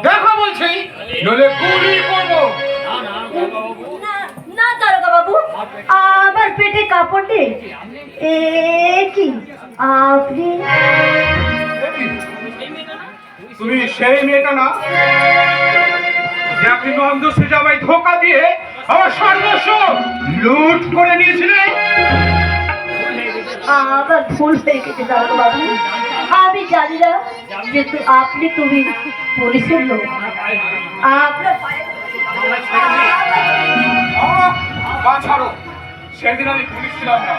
দেখো বলছি, নইলে গুলি করবো। না দারোগা বাবু, আমার পেটে কাপড় নেই। এ কি আপনি? তুমি সেই মেয়েটা না যে আপনি নন্দ সুজাবাই ধোকা দিয়ে আমার সর্বস্ব লুট করে নিয়েছিলে? আমার ভুল হয়ে গেছে দারোগা বাবু। আমি জানি না যে তুমি পুলিশের লোক। আপনার পায়ে ছাড়ো, সেদিন আমি পুলিশ ছিলাম না।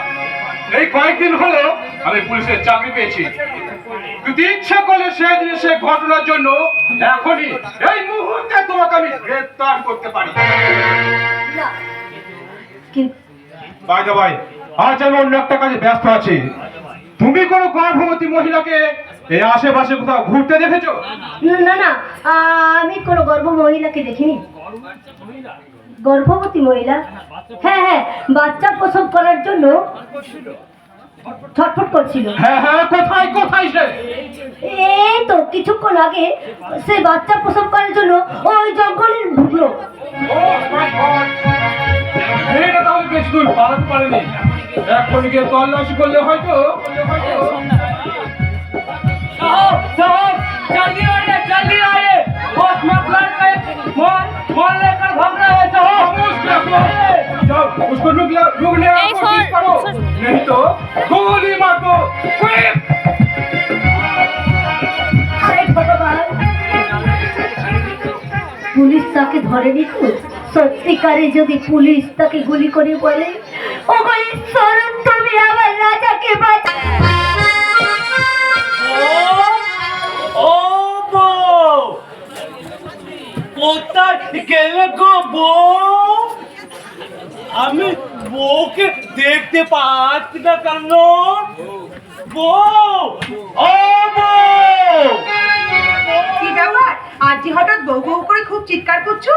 এই কয়েকদিন হলো আমি পুলিশের চাকরি পেয়েছি। যদি ইচ্ছা করলে সেদিন সে ঘটনার জন্য এখনই এই মুহূর্তে তোমাকে আমি গ্রেফতার করতে পারি। না, কিন্তু বাই দা ভাই, আজ আমি অন্য একটা কাজে ব্যস্ত আছি। তুমি কোনো গর্ভবতী মহিলাকে এই আশেপাশে কোথাও ঘুরতে দেখেছো? না না, আমি কোনো মহিলাকে দেখিনি। গর্ভবতী মহিলা? হ্যাঁ হ্যাঁ, বাচ্চা প্রসব করার জন্য ছটফট করছিল। হ্যাঁ হ্যাঁ, কোথায় কোথায় সে? এই তো কিছুক্ষণ আগে সে বাচ্চা প্রসব করার জন্য ওই জঙ্গলে ঢুকলো। ও মাই গড, এটা তাহলে বেশ দূর পালাতে পারেনি। এখন গিয়ে তল্লাশি করলে হয়তো। जल्दी आइए, बहुत मफलर पे मॉल लेकर भाग रहा है। जाओ, उसको रुकने की कोशिश करो, नहीं तो गोली मार दो। क्विक! পুলিশ তাকে ধরেনি তো? সত্যিকারে যদি পুলিশ তাকে গুলি করে বলে, ও গো ঈশ্বর, তুমি আমার রাজাকে বাঁচাও। কোথায় গেলে গো বউ? আমি বউকে দেখতে পাচ্ছি না কেন? বউ, ও বউ! কি ব্যাপার, আজকে হঠাৎ বউ বউ করে খুব চিৎকার করছো?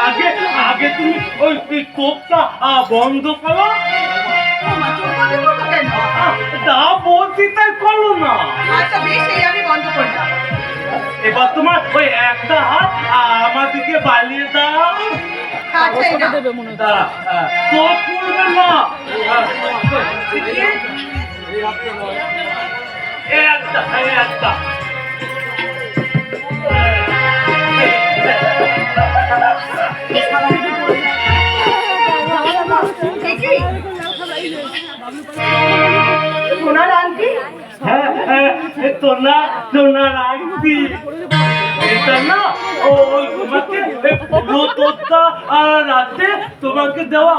আগে আগে তুমি ওই কোপটা বন্ধ করো। তোমার চোখ বন্ধ করবো কেন? তা বলছি তাই করো না। আচ্ছা বেশ, এই আমি বন্ধ করলাম। এবার তোমার ওই একটা হাত আমার দিকে বালিয়ে দাও। আচ্ছা এই নাও। তো করবে না। একটা দেখি সোনার আংটি? তোনার আংটি এটা না, ওই তোমাকে রাতে তোমাকে দেওয়া